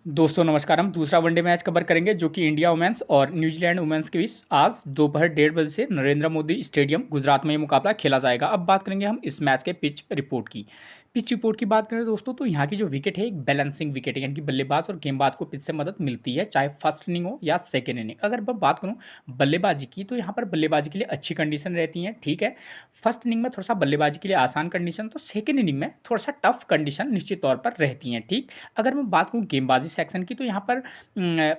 दोस्तों नमस्कार। हम दूसरा वनडे मैच कवर करेंगे जो कि इंडिया वुमेन्स और न्यूजीलैंड वुमेन्स के बीच आज दोपहर 1:30 बजे से नरेंद्र मोदी स्टेडियम गुजरात में ये मुकाबला खेला जाएगा। अब बात करेंगे हम इस मैच के पिच रिपोर्ट की। पिच रिपोर्ट की बात करें दोस्तों तो यहाँ की जो विकेट है एक बैलेंसिंग विकेट है, यानी कि बल्लेबाज और गेंदबाज को पिच से मदद मिलती है, चाहे फर्स्ट इनिंग हो या सेकेंड इनिंग। अगर मैं बात करूँ बल्लेबाजी की तो यहाँ पर बल्लेबाजी के लिए अच्छी कंडीशन रहती हैं, ठीक है। फर्स्ट इनिंग में थोड़ा सा बल्लेबाजी के लिए आसान कंडीशन, तो सेकेंड इनिंग में थोड़ा सा टफ कंडीशन निश्चित तौर पर रहती हैं, ठीक। अगर मैं बात करूँ गेंदबाजी सेक्शन की तो यहाँ पर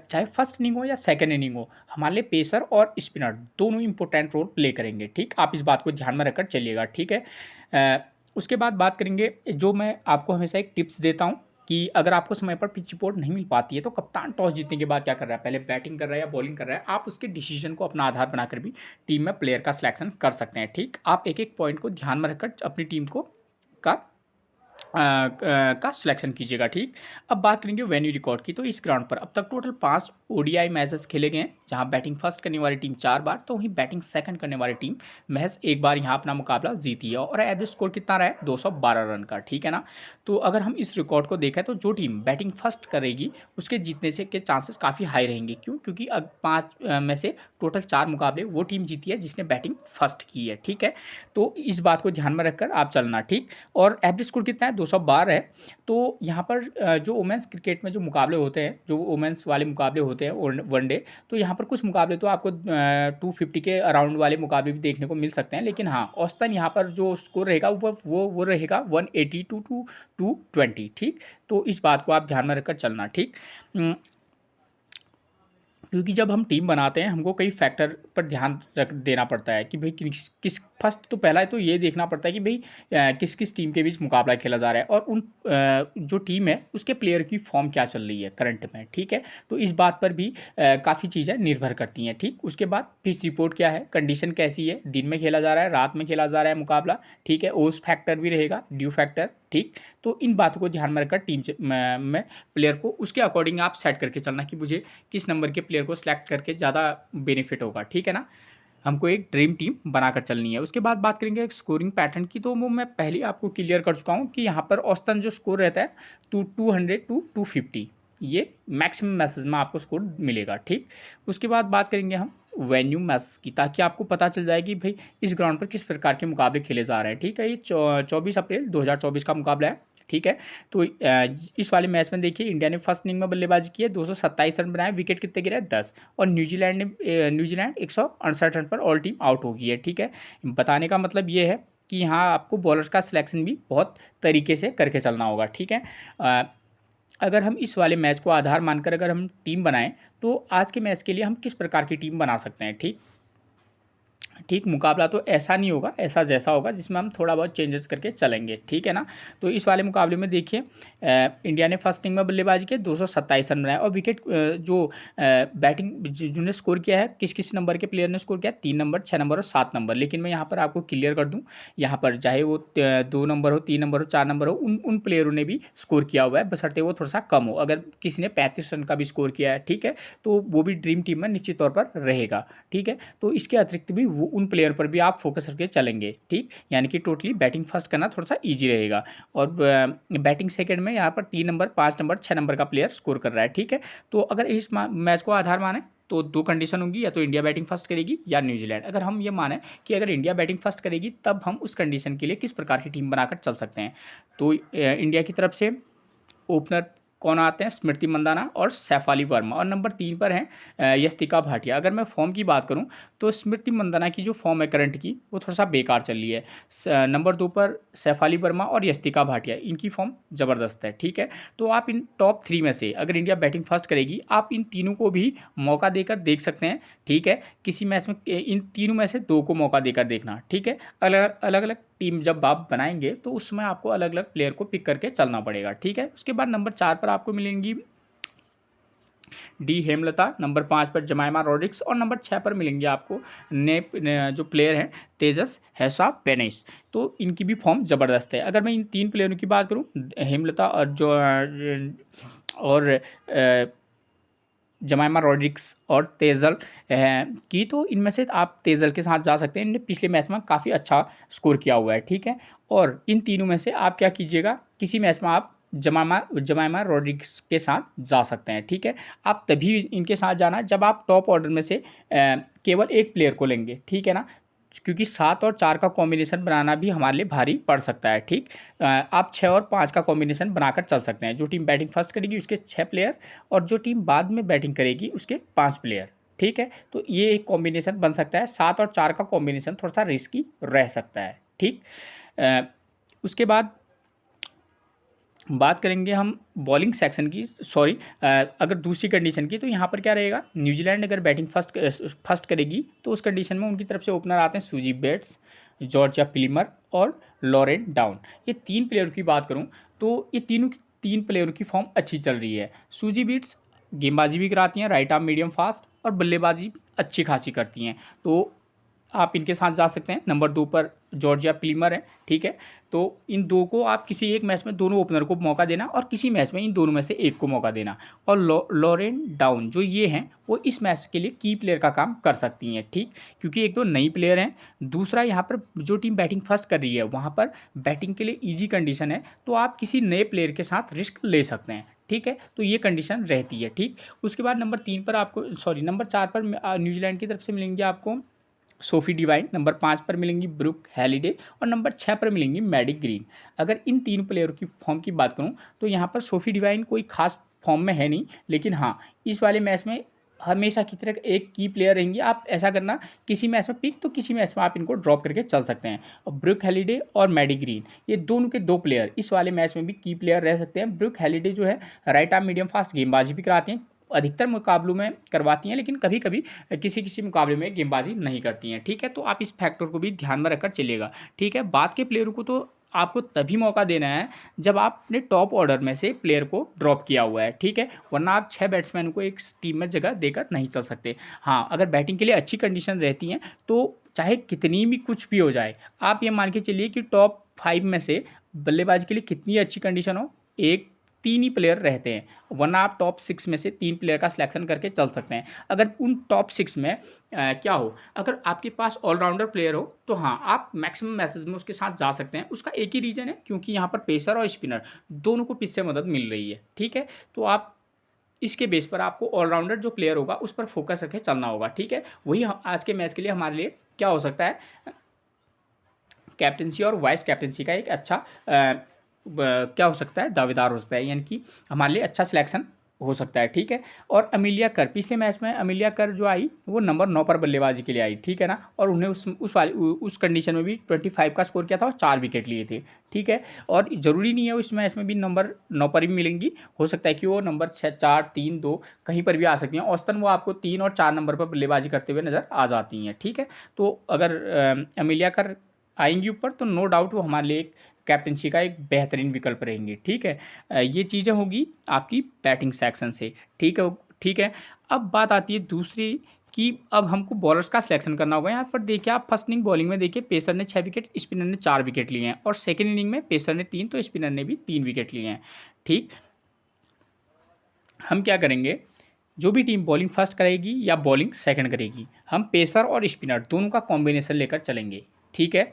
चाहे फर्स्ट इनिंग हो या सेकेंड इनिंग हो, हमारे लिए पेसर और स्पिनर दोनों इंपॉर्टेंट रोल प्ले करेंगे, ठीक। आप इस बात को ध्यान में रखकर चलिएगा, ठीक है। उसके बाद बात करेंगे, जो मैं आपको हमेशा एक टिप्स देता हूँ कि अगर आपको समय पर पिच रिपोर्ट नहीं मिल पाती है तो कप्तान टॉस जीतने के बाद क्या कर रहा है, पहले बैटिंग कर रहा है या बॉलिंग कर रहा है, आप उसके डिसीजन को अपना आधार बनाकर भी टीम में प्लेयर का सिलेक्शन कर सकते हैं, ठीक। आप एक एक पॉइंट को ध्यान में रखकर अपनी टीम को का सिलेक्शन कीजिएगा, ठीक। अब बात करेंगे वेन्यू रिकॉर्ड की, तो इस ग्राउंड पर अब तक टोटल 5 ओडीआई मैचेस खेले गए हैं, जहां बैटिंग फर्स्ट करने वाली टीम 4 बार तो वहीं बैटिंग सेकंड करने वाली टीम महज 1 बार यहां अपना मुकाबला जीती है। और एवरेज स्कोर कितना रहा है, 212 रन का, ठीक है ना। तो अगर हम इस रिकॉर्ड को देखें तो जो टीम बैटिंग फर्स्ट करेगी उसके जीतने से के चांसेस काफ़ी हाई रहेंगे। क्यों? क्योंकि अब 5 में से टोटल 4 मुकाबले वो टीम जीती है जिसने बैटिंग फर्स्ट की है, ठीक है। तो इस बात को ध्यान में रखकर आप चलना, ठीक। और एवरेज स्कोर कितना है, 212 है। तो यहाँ पर जो वुमेंस क्रिकेट में जो मुकाबले होते हैं, जो वुमेंस वाले मुकाबले होते हैं वनडे, तो यहाँ पर कुछ मुकाबले तो आपको 250 के अराउंड वाले मुकाबले भी देखने को मिल सकते हैं, लेकिन हाँ औसतन यहाँ पर जो स्कोर रहेगा वो रहेगा 180 टू 220, ठीक। तो इस बात को आप ध्यान में रखकर चलना, ठीक। क्योंकि जब हम टीम बनाते हैं हमको कई फैक्टर पर ध्यान रख देना पड़ता है कि भाई किस फर्स्ट तो पहला है तो ये देखना पड़ता है कि भाई किस किस टीम के बीच मुकाबला खेला जा रहा है और उन जो टीम है उसके प्लेयर की फॉर्म क्या चल रही है करंट में, ठीक है। तो इस बात पर भी काफ़ी चीज़ें निर्भर करती हैं, ठीक। उसके बाद पिच रिपोर्ट क्या है, कंडीशन कैसी है, दिन में खेला जा रहा है, रात में खेला जा रहा है मुकाबला, ठीक है। ओस फैक्टर भी रहेगा, ड्यू फैक्टर, ठीक। तो इन बातों को ध्यान में रखकर टीम में प्लेयर को उसके अकॉर्डिंग आप सेट करके चलना कि मुझे किस नंबर के प्लेयर को सिलेक्ट करके ज़्यादा बेनिफिट होगा, ठीक है ना। हमको एक ड्रीम टीम बनाकर चलनी है। उसके बाद बात करेंगे एक स्कोरिंग पैटर्न की, तो वो मैं पहले ही आपको क्लियर कर चुका हूँ कि यहाँ पर औसतन जो स्कोर रहता है 200 टू 250, ये मैक्सिमम मैसेज में आपको स्कोर मिलेगा, ठीक। उसके बाद बात करेंगे हम वेन्यू मैसेज की, ताकि आपको पता चल जाए कि भाई इस ग्राउंड पर किस प्रकार के मुकाबले खेले जा रहे हैं, ठीक है। ये 24 अप्रैल 2024 का मुकाबला है, ठीक है। तो इस वाले मैच में देखिए इंडिया ने फर्स्ट इनिंग में बल्लेबाजी की है, 227 रन बनाए, विकेट कितने गिरे, 10। और न्यूजीलैंड 168 रन पर ऑल टीम आउट हो गई है, ठीक है। बताने का मतलब ये है कि यहाँ आपको बॉलर्स का सिलेक्शन भी बहुत तरीके से करके चलना होगा, ठीक है। अगर हम इस वाले मैच को आधार मानकर अगर हम टीम बनाएं तो आज के मैच के लिए हम किस प्रकार की टीम बना सकते हैं, ठीक। मुकाबला तो ऐसा नहीं होगा, ऐसा जैसा होगा जिसमें हम थोड़ा बहुत चेंजेस करके चलेंगे, ठीक है ना। तो इस वाले मुकाबले में देखिए इंडिया ने फर्स्ट इनिंग में बल्लेबाजी की, 227 रन बनाए और विकेट जो बैटिंग जिन्होंने स्कोर किया है, किस किस नंबर के प्लेयर ने स्कोर किया, 3 नंबर, 6 नंबर और 7 नंबर। लेकिन मैं यहाँ पर आपको क्लियर कर दूँ, यहाँ पर चाहे वो 2 नंबर हो, 3 नंबर हो, 4 नंबर हो, उन प्लेयरों ने भी स्कोर किया हुआ है, बशर्ते वो थोड़ा सा कम हो। अगर किसी ने 35 रन का भी स्कोर किया है, ठीक है, तो वो भी ड्रीम टीम में निश्चित तौर पर रहेगा, ठीक है। तो इसके अतिरिक्त भी वो उन प्लेयर पर भी आप फोकस करके चलेंगे, ठीक। यानी कि टोटली बैटिंग फर्स्ट करना थोड़ा सा इजी रहेगा और बैटिंग सेकंड में यहाँ पर 3 नंबर, 5 नंबर, 6 नंबर का प्लेयर स्कोर कर रहा है, ठीक है। तो अगर इस मैच को आधार माने तो 2 कंडीशन होंगी, या तो इंडिया बैटिंग फर्स्ट करेगी या न्यूजीलैंड। अगर हम ये माने कि अगर इंडिया बैटिंग फर्स्ट करेगी तब हम उस कंडीशन के लिए किस प्रकार की टीम बनाकर चल सकते हैं। तो इंडिया की तरफ से ओपनर कौन आते हैं, स्मृति मंदाना और सैफ अली वर्मा, और नंबर 3 पर हैं यस्तिका भाटिया। अगर मैं फॉर्म की बात करूं तो स्मृति मंदाना की जो फॉर्म है करंट की वो थोड़ा सा बेकार चल रही है। नंबर 2 पर सैफ अली वर्मा और यस्तिका भाटिया, इनकी फॉर्म ज़बरदस्त है, ठीक है। तो आप इन टॉप 3 में से अगर इंडिया बैटिंग फर्स्ट करेगी आप इन तीनों को भी मौका देकर देख सकते हैं, ठीक है। किसी मैच में इन तीनों में से 2 को मौका देकर देखना, ठीक है। अलग अलग टीम जब आप बनाएंगे तो उसमें आपको अलग अलग प्लेयर को पिक करके चलना पड़ेगा, ठीक है। उसके बाद नंबर 4 पर आपको मिलेंगी डी हेमलता, नंबर 5 पर जमाइमा रॉड्रिक्स और नंबर 6 पर मिलेंगे आपको जो प्लेयर हैं तेजस हैसा पेनिस। तो इनकी भी फॉर्म ज़बरदस्त है। अगर मैं इन 3 प्लेयरों की बात करूं, हेमलता और जमाइमा रॉड्रिक्स और तेजल की, तो इनमें से आप तेजल के साथ जा सकते हैं, इन्होंने पिछले मैच में काफ़ी अच्छा स्कोर किया हुआ है, ठीक है। और इन तीनों में से आप क्या कीजिएगा, किसी मैच में आप जमाइमा रोड्रिग्स के साथ जा सकते हैं। ठीक है, आप तभी इनके साथ जाना जब आप टॉप ऑर्डर में से केवल एक प्लेयर को लेंगे। ठीक है ना, क्योंकि 7 और 4 का कॉम्बिनेशन बनाना भी हमारे लिए भारी पड़ सकता है। ठीक, आप 6 और 5 का कॉम्बिनेशन बनाकर चल सकते हैं। जो टीम बैटिंग फर्स्ट करेगी उसके 6 प्लेयर और जो टीम बाद में बैटिंग करेगी उसके 5 प्लेयर। ठीक है, तो ये एक कॉम्बिनेशन बन सकता है। 7 और 4 का कॉम्बिनेशन थोड़ा सा रिस्की रह सकता है। ठीक, उसके बाद बात करेंगे हम बॉलिंग सेक्शन की, सॉरी अगर दूसरी कंडीशन की, तो यहाँ पर क्या रहेगा, न्यूजीलैंड अगर बैटिंग फर्स्ट करेगी तो उस कंडीशन में उनकी तरफ से ओपनर आते हैं सुजी बेट्स, जॉर्जिया पिल्मर और लॉरेन डाउन। ये 3 प्लेयर की बात करूँ तो ये तीन प्लेयरों की फॉर्म अच्छी चल रही है। सुजी बेट्स गेंदबाजी भी कराती हैं, राइट आर्म मीडियम फास्ट, और बल्लेबाजी भी अच्छी खासी करती हैं, तो आप इनके साथ जा सकते हैं। नंबर 2 पर जॉर्जिया पिल्मर है। ठीक है, तो इन दो को आप किसी एक मैच में दोनों ओपनर को मौका देना और किसी मैच में इन दोनों में से एक को मौका देना। और लॉरेन डाउन जो ये हैं वो इस मैच के लिए की प्लेयर का काम कर सकती हैं। ठीक, क्योंकि एक तो नई प्लेयर हैं, दूसरा यहाँ पर जो टीम बैटिंग फर्स्ट कर रही है वहाँ पर बैटिंग के लिए ईजी कंडीशन है, तो आप किसी नए प्लेयर के साथ रिस्क ले सकते हैं। ठीक है, तो ये कंडीशन रहती है। ठीक, उसके बाद नंबर 4 पर न्यूजीलैंड की तरफ से मिलेंगे आपको सोफी डिवाइन, नंबर 5 पर मिलेंगी ब्रुक हैलिडे और नंबर 6 पर मिलेंगी मैडी ग्रीन। अगर इन 3 प्लेयरों की फॉर्म की बात करूं तो यहाँ पर सोफी डिवाइन कोई खास फॉर्म में है नहीं, लेकिन हाँ इस वाले मैच में हमेशा की तरह एक की प्लेयर रहेंगी। आप ऐसा करना, किसी मैच में पिक तो किसी मैच में आप इनको ड्रॉप करके चल सकते हैं। और ब्रुक हैलिडे और मैडी ग्रीन ये दोनों के 2 प्लेयर इस वाले मैच में भी की प्लेयर रह सकते हैं। ब्रुक हैलिडे जो है राइट आर्म मीडियम फास्ट गेंदबाजी भी कराती हैं, अधिकतर मुकाबलों में करवाती हैं, लेकिन कभी कभी किसी किसी मुकाबले में गेंदबाजी नहीं करती हैं। ठीक है, तो आप इस फैक्टर को भी ध्यान में रखकर चलिएगा। ठीक है, बाद के प्लेयरों को तो आपको तभी मौका देना है जब आपने टॉप ऑर्डर में से प्लेयर को ड्रॉप किया हुआ है। ठीक है, वरना आप 6 बैट्समैन को एक टीम में जगह देकर नहीं चल सकते। हाँ, अगर बैटिंग के लिए अच्छी कंडीशन रहती हैं तो चाहे कितनी भी कुछ भी हो जाए, आप ये मान के चलिए कि टॉप 5 में से बल्लेबाजी के लिए कितनी अच्छी कंडीशन हो, 3 ही प्लेयर रहते हैं, वरना आप टॉप 6 में से 3 प्लेयर का सिलेक्शन करके चल सकते हैं। अगर उन टॉप 6 में क्या हो, अगर आपके पास ऑलराउंडर प्लेयर हो तो हाँ आप मैक्सिमम मैचेस में उसके साथ जा सकते हैं। उसका एक ही रीज़न है, क्योंकि यहाँ पर पेसर और स्पिनर दोनों को पिच से मदद मिल रही है। ठीक है, तो आप इसके बेस पर आपको ऑलराउंडर जो प्लेयर होगा उस पर फोकस रखे चलना होगा। ठीक है, वही आज के मैच के लिए हमारे लिए क्या हो सकता है, कैप्टनसी और वाइस कैप्टनसी का एक अच्छा क्या हो सकता है, दावेदार हो सकता है, यानी कि हमारे लिए अच्छा सिलेक्शन हो सकता है। ठीक है, और अमिलिया कर, पिछले मैच में अमिलिया कर जो आई वो नंबर 9 पर बल्लेबाजी के लिए आई। ठीक है ना, और उन्हें उस कंडीशन में भी 25 का स्कोर किया था और 4 विकेट लिए थे। ठीक है, और ज़रूरी नहीं है उस मैच में भी नंबर 9 पर भी मिलेंगी, हो सकता है कि वो नंबर 6, 4, 3, 2 कहीं पर भी आ सकती हैं। औसतन वो आपको 3 और 4 नंबर पर बल्लेबाजी करते हुए नज़र आ जाती हैं। ठीक है, तो अगर अमिलिया कर आएंगी ऊपर तो नो डाउट वो हमारे लिए कैप्टनसी का एक बेहतरीन विकल्प रहेंगे। ठीक है, ये चीज़ें होगी आपकी बैटिंग सेक्शन से। ठीक है, अब बात आती है दूसरी कि अब हमको बॉलर्स का सिलेक्शन करना होगा। यहाँ पर देखिए आप फर्स्ट इनिंग बॉलिंग में देखिए पेसर ने 6 विकेट, स्पिनर ने 4 विकेट लिए हैं, और सेकेंड इनिंग में पेसर ने 3 तो स्पिनर ने भी 3 विकेट लिए हैं। ठीक, हम क्या करेंगे, जो भी टीम बॉलिंग फर्स्ट करेगी या बॉलिंग सेकंड करेगी, हम पेसर और स्पिनर दोनों का कॉम्बिनेशन लेकर चलेंगे। ठीक है,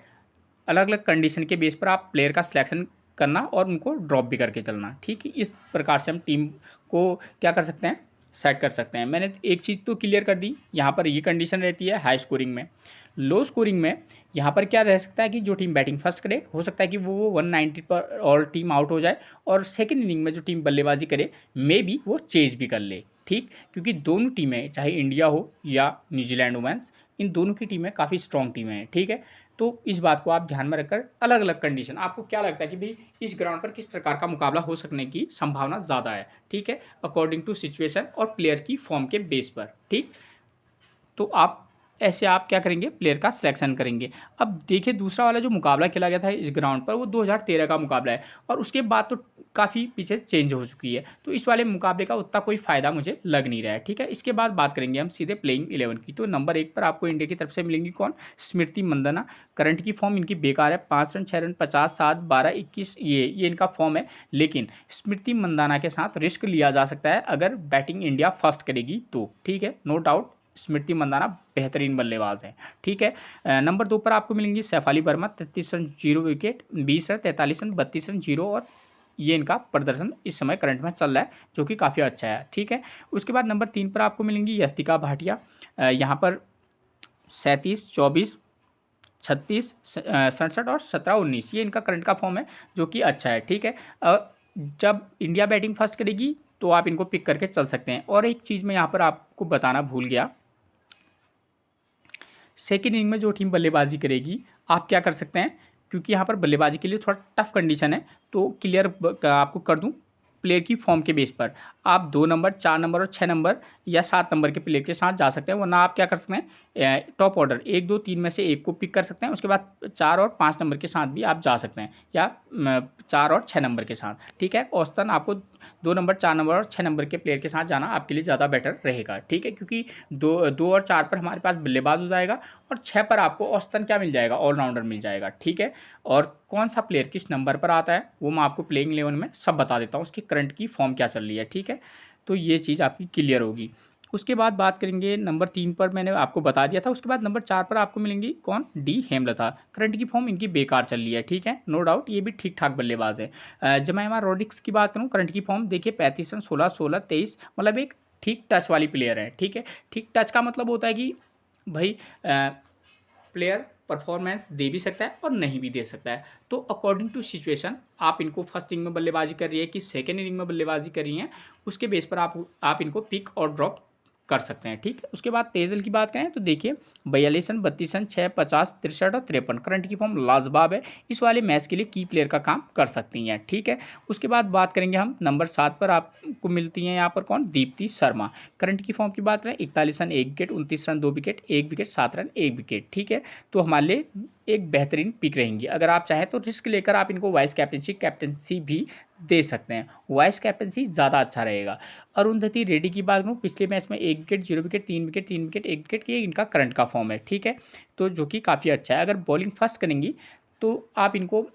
अलग अलग कंडीशन के बेस पर आप प्लेयर का सिलेक्शन करना और उनको ड्रॉप भी करके चलना। ठीक है, इस प्रकार से हम टीम को क्या कर सकते हैं, सेट कर सकते हैं। मैंने एक चीज़ तो क्लियर कर दी, यहाँ पर ये कंडीशन रहती है हाई स्कोरिंग में। लो स्कोरिंग में यहाँ पर क्या रह सकता है कि जो टीम बैटिंग फर्स्ट करे हो सकता है कि वो 190 पर और टीम आउट हो जाए, और सेकेंड इनिंग में जो टीम बल्लेबाजी करे मे बी वो चेज भी कर ले। ठीक, क्योंकि दोनों टीमें चाहे इंडिया हो या न्यूजीलैंड वुमेन्स, इन दोनों की टीमें काफ़ी स्ट्रॉन्ग टीमें हैं। ठीक है, तो इस बात को आप ध्यान में रखकर अलग अलग कंडीशन, आपको क्या लगता है कि भाई इस ग्राउंड पर किस प्रकार का मुकाबला हो सकने की संभावना ज़्यादा है। ठीक है, अकॉर्डिंग टू सिचुएशन और प्लेयर की फॉर्म के बेस पर। ठीक, तो आप ऐसे आप क्या करेंगे, प्लेयर का सिलेक्शन करेंगे। अब देखिए दूसरा वाला जो मुकाबला खेला गया था इस ग्राउंड पर वो 2013 का मुकाबला है, और उसके बाद तो काफ़ी पीछे चेंज हो चुकी है, तो इस वाले मुकाबले का उतना कोई फ़ायदा मुझे लग नहीं रहा है। ठीक है, इसके बाद बात करेंगे हम सीधे प्लेइंग 11 की। तो नंबर 1 पर आपको इंडिया की तरफ से मिलेंगी कौन, स्मृति मंदाना। करंट की फॉर्म इनकी बेकार है, 5 रन 6 रन 50 7 12 21 ये इनका फॉर्म है, लेकिन स्मृति मंदाना के साथ रिस्क लिया जा सकता है अगर बैटिंग इंडिया फर्स्ट करेगी तो। ठीक है, नो डाउट स्मृति मंदाना बेहतरीन बल्लेबाज है। ठीक है, नंबर 2 पर आपको मिलेंगी Saif Ali Verma, 33 run 0 wicket, 20 run 43 run 32 run 0 और ये इनका प्रदर्शन इस समय करंट में चल रहा है, जो कि काफ़ी अच्छा है। ठीक है, उसके बाद नंबर 3 पर आपको मिलेंगी यस्तिका भाटिया। यहाँ पर 37, 24, 36, 67 और 17, 19 ये इनका करंट का फॉर्म है, जो कि अच्छा है। ठीक है, जब इंडिया बैटिंग फर्स्ट करेगी तो आप इनको पिक करके चल सकते हैं। और एक चीज़ मैं यहाँ पर आपको बताना भूल गया, सेकेंड इनिंग में जो टीम बल्लेबाजी करेगी आप क्या कर सकते हैं, क्योंकि यहाँ पर बल्लेबाजी के लिए थोड़ा टफ कंडीशन है, तो क्लियर आपको कर दूँ, प्लेयर की फॉर्म के बेस पर आप 2 नंबर, 4 नंबर और 6 नंबर या 7 नंबर के प्लेयर के साथ जा सकते हैं, वरना आप क्या कर सकते हैं, टॉप ऑर्डर 1, 2, 3 में से एक को पिक कर सकते हैं। उसके बाद 4 और 5 नंबर के साथ भी आप जा सकते हैं, या 4 और 6 नंबर के साथ। ठीक है, औसतन आपको 2 नंबर, 4 नंबर और 6 नंबर के प्लेयर के साथ जाना आपके लिए ज़्यादा बेटर रहेगा। ठीक है, क्योंकि 2 और 4 पर हमारे पास बल्लेबाज हो जाएगा और 6 पर आपको औसतन क्या मिल जाएगा, ऑलराउंडर मिल जाएगा। ठीक है, और कौन सा प्लेयर किस नंबर पर आता है वो मैं आपको प्लेइंग 11 में सब बता देता हूँ, उसकी करंट की फॉर्म क्या चल रही है। ठीक है, तो ये चीज़ आपकी क्लियर होगी। उसके बाद बात करेंगे नंबर 3 पर, मैंने आपको बता दिया था। उसके बाद नंबर 4 पर आपको मिलेंगी कौन, डी हेमलता। करंट की फॉर्म इनकी बेकार चल रही है। ठीक है, नो डाउट ये भी ठीक ठाक बल्लेबाज है। जमाइमा रोड्रिग्स की बात करूँ, करंट की फॉर्म देखिए 35 रन, 16, 16, 23, मतलब एक ठीक टच वाली प्लेयर है। ठीक है, ठीक टच का मतलब होता है कि भाई प्लेयर परफॉर्मेंस दे भी सकता है और नहीं भी दे सकता है। तो अकॉर्डिंग टू सिचुएशन आप इनको फर्स्ट इनिंग में बल्लेबाजी कर रही है कि सेकेंड इनिंग में बल्लेबाजी कर रही हैं, उसके बेस पर आप इनको पिक और ड्रॉप कर सकते हैं। ठीक है, उसके बाद तेजल की बात करें तो देखिए 42 रन, 32 रन, 6, 50, 63 और 53, करंट की फॉर्म लाजवाब है। इस वाले मैच के लिए की प्लेयर का काम कर सकती हैं। ठीक है, उसके बाद बात करेंगे हम नंबर 7 पर आपको मिलती हैं यहाँ पर कौन, दीप्ति शर्मा। करंट की फॉर्म की बात करें 41 run 1 wicket, 29 run 2 wicket, 1 wicket, 7 run 1 wicket. ठीक है, तो हमारे लिए एक बेहतरीन पिक रहेंगी। अगर आप चाहें तो रिस्क लेकर आप इनको वाइस कैप्टनसी भी दे सकते हैं, वाइस कैप्टनसी ज़्यादा अच्छा रहेगा। अरुंधति रेड्डी की बात करूँ, पिछले मैच में 1 wicket, 0 wicket, 3 wicket, 3 wicket, 1 wicket, ये इनका करंट का फॉर्म है। ठीक है, तो जो कि काफ़ी अच्छा है। अगर बॉलिंग फर्स्ट करेंगी तो आप इनको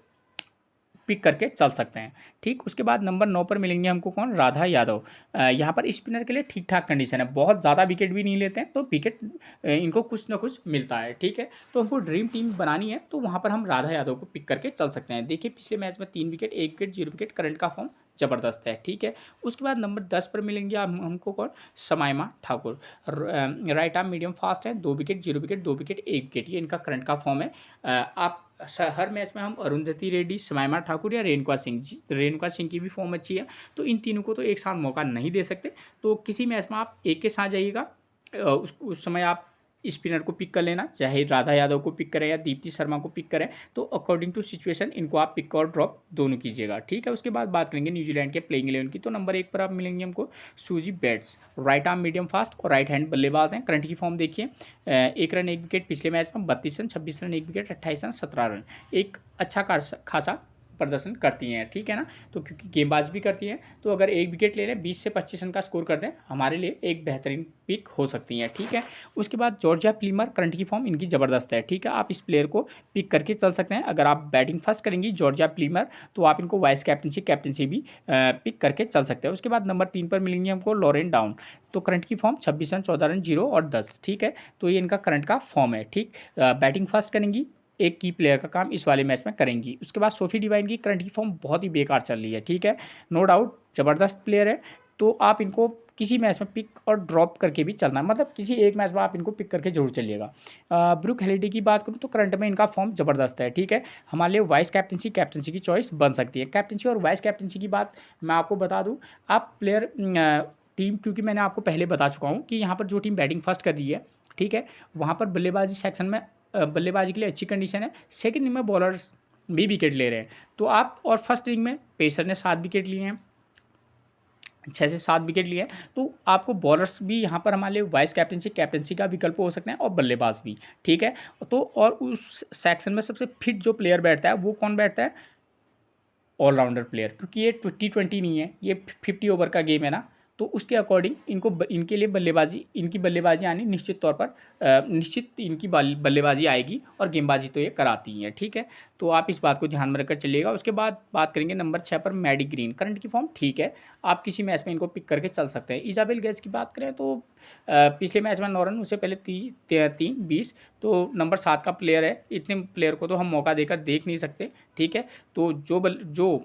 पिक करके चल सकते हैं। ठीक, उसके बाद नंबर 9 पर मिलेंगे हमको कौन, राधा यादव। यहाँ पर स्पिनर के लिए ठीक ठाक कंडीशन है, बहुत ज़्यादा विकेट भी नहीं लेते हैं, तो विकेट इनको कुछ ना कुछ मिलता है। ठीक है, तो हमको ड्रीम टीम बनानी है तो वहाँ पर हम राधा यादव को पिक करके चल सकते हैं। देखिए पिछले मैच में 3 विकेट, 1 विकेट, 0 विकेट, करंट का फॉर्म ज़बरदस्त है। ठीक है, उसके बाद नंबर 10 पर मिलेंगे हमको कौन, Samaima Thakur. Right arm medium fast है, 2 विकेट, 0 विकेट, 2 विकेट, 1 विकेट, ये इनका करंट का फॉर्म है। आप हर मैच में हम अरुंधति रेड्डी, समाइमा ठाकुर या रेणुका सिंह की भी फॉर्म अच्छी है, तो इन तीनों को तो एक साथ मौका नहीं दे सकते, तो किसी मैच में आप एक के साथ जाइएगा। उस समय आप स्पिनर को पिक कर लेना, चाहे राधा यादव को पिक करें या दीप्ति शर्मा को पिक करें, तो अकॉर्डिंग टू सिचुएशन इनको आप पिक और ड्रॉप दोनों कीजिएगा। ठीक है, उसके बाद बात करेंगे न्यूजीलैंड के प्लेइंग 11 की, तो नंबर 1 पर आप मिलेंगे हमको Suzie Bates. Right arm medium fast और राइट हैंड बल्लेबाज हैं। करंट की फॉर्म देखिए 1 रन 1 विकेट, पिछले मैच में 32 run, 26 run 1 wicket, 28 run, 17 run, एक अच्छा खासा प्रदर्शन करती हैं। ठीक है ना, तो क्योंकि गेंदबाज भी करती हैं, तो अगर 1 विकेट ले लें, 20 से 25 रन का स्कोर कर दें, हमारे लिए एक बेहतरीन पिक हो सकती हैं। ठीक है, उसके बाद जॉर्जिया प्लीमर, करंट की फॉर्म इनकी ज़बरदस्त है। ठीक है, आप इस प्लेयर को पिक करके चल सकते हैं। अगर आप बैटिंग फर्स्ट करेंगी जॉर्जिया प्लीमर, तो आप इनको वाइस कैप्टनसी भी पिक करके चल सकते हैं। उसके बाद नंबर 3 पर मिलेंगे हमको लॉरेन डाउन, तो करंट की फॉर्म 26 रन, 14 रन, 0 और 10। ठीक है, तो ये इनका करंट का फॉर्म है। ठीक, बैटिंग फर्स्ट करेंगी, एक की प्लेयर का काम इस वाले मैच में करेंगी। उसके बाद सोफी डिवाइन की करंट की फॉर्म बहुत ही बेकार चल रही है। ठीक है, नो डाउट ज़बरदस्त प्लेयर है, तो आप इनको किसी मैच में पिक और ड्रॉप करके भी चलना है, मतलब किसी एक मैच में आप इनको पिक करके जरूर चलिएगा। ब्रुक हेलिडी की बात करूँ तो करंट में इनका फॉर्म ज़बरदस्त है। ठीक है, हमारे लिए वाइस कैप्टनसी की चॉइस बन सकती है। कैप्टनसी और वाइस कैप्टनसी की बात मैं आपको बता दूँ, आप प्लेयर टीम, क्योंकि मैंने आपको पहले बता चुका हूँ कि यहाँ पर जो टीम बैटिंग फर्स्ट कर रही है, ठीक है, वहाँ पर बल्लेबाजी सेक्शन में बल्लेबाजी के लिए अच्छी कंडीशन है। सेकंड इनिंग में बॉलर्स भी विकेट ले रहे हैं, तो आप, और फर्स्ट इनिंग में पेसर ने 7 विकेट लिए हैं, 6 से 7 विकेट लिए हैं, तो आपको बॉलर्स भी यहाँ पर हमारे लिए वाइस कैप्टनसी का विकल्प हो सकते हैं और बल्लेबाज भी। ठीक है, तो और उस सेक्शन में सबसे फिट जो प्लेयर बैठता है वो कौन बैठता है, ऑलराउंडर प्लेयर, क्योंकि ये T20 नहीं है, ये 50 ओवर का गेम है ना, तो उसके अकॉर्डिंग इनके लिए इनकी बल्लेबाजी आनी निश्चित तौर पर निश्चित इनकी बल्लेबाजी आएगी, और गेंदबाजी तो ये कराती हैं। ठीक है, तो आप इस बात को ध्यान में रखकर चलिएगा। उसके बाद बात करेंगे नंबर 6 पर मैडी ग्रीन। करंट की फॉर्म ठीक है, आप किसी मैच में इनको पिक करके चल सकते हैं। इजाबेल गैस की बात करें तो पिछले मैच में 9 रन, उससे पहले 3-20, तो नंबर 7 का प्लेयर है, इतने प्लेयर को तो हम मौका देकर देख नहीं सकते। ठीक है, तो जो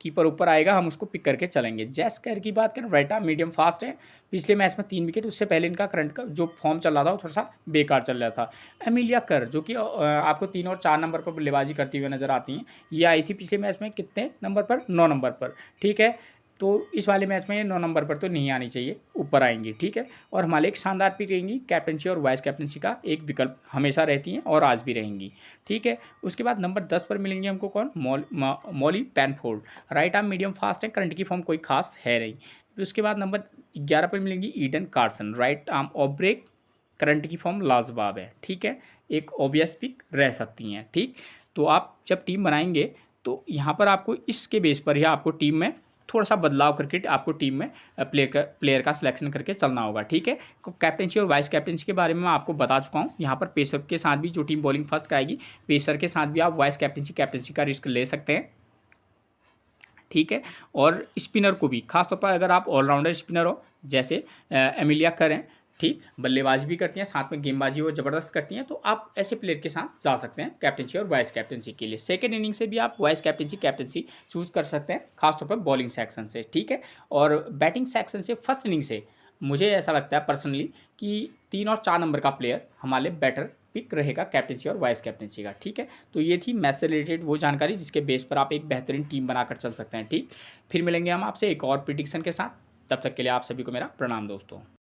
कीपर ऊपर आएगा, हम उसको पिक करके चलेंगे। जैस केयर की बात करें, राइट आर्म मीडियम फास्ट है, पिछले मैच में 3 विकेट, उससे पहले इनका करंट का जो फॉर्म चल रहा था वो थोड़ा सा बेकार चल रहा था। एमिलिया कर जो कि आपको 3 और 4 नंबर पर बल्लेबाजी करती हुई नजर आती हैं, ये आई थी पिछले मैच में कितने नंबर पर, 9 नंबर पर, ठीक है। तो इस वाले मैच में ये 9 नंबर पर तो नहीं आनी चाहिए, ऊपर आएंगी, ठीक है। और हमारे एक शानदार पिक रहेंगी, कैप्टनसी और वाइस कैप्टनसी का एक विकल्प हमेशा रहती हैं और आज भी रहेंगी, ठीक है। उसके बाद नंबर 10 पर मिलेंगे हमको कौन, Molly Penfold, right arm medium fast है, करंट की फॉर्म कोई खास है नहीं। फिर उसके बाद नंबर 11 पर मिलेंगी Eden Carson, right arm off break, current की फॉर्म लाजवाब है, ठीक है, एक ऑब्वियस पिक रह सकती हैं, ठीक। तो आप जब टीम बनाएंगे तो यहाँ पर आपको इसके बेस पर ही आपको टीम में थोड़ा सा बदलाव करके आपको टीम में प्लेयर का सिलेक्शन करके चलना होगा, ठीक है। कैप्टनसी और वाइस कैप्टनसी के बारे में मैं आपको बता चुका हूँ। यहाँ पर पेसर के साथ भी जो टीम बॉलिंग फर्स्ट कराएगी, पेसर के साथ भी आप वाइस कैप्टनसी का रिस्क ले सकते हैं, ठीक है। और स्पिनर को भी, खासतौर पर अगर आप ऑलराउंडर स्पिनर हो जैसे एमिलिया करें, ठीक, बल्लेबाजी भी करती हैं, साथ में गेंदबाजी वो ज़बरदस्त करती हैं, तो आप ऐसे प्लेयर के साथ जा सकते हैं कैप्टनसी और वाइस कैप्टनसी के लिए। सेकंड इनिंग से भी आप वाइस कैप्टनसी चूज कर सकते हैं, खासतौर पर बॉलिंग सेक्शन से, ठीक है। और बैटिंग सेक्शन से फर्स्ट इनिंग से मुझे ऐसा लगता है पर्सनली कि 3 और 4 नंबर का प्लेयर हमारे बेटर पिक रहेगा कैप्टनसी और वाइस कैप्टनसी का, ठीक है। तो ये थी मैच से रिलेटेड वो जानकारी जिसके बेस पर आप एक बेहतरीन टीम बनाकर चल सकते हैं, ठीक। फिर मिलेंगे हम आपसे एक और प्रिडिक्शन के साथ, तब तक के लिए आप सभी को मेरा प्रणाम दोस्तों।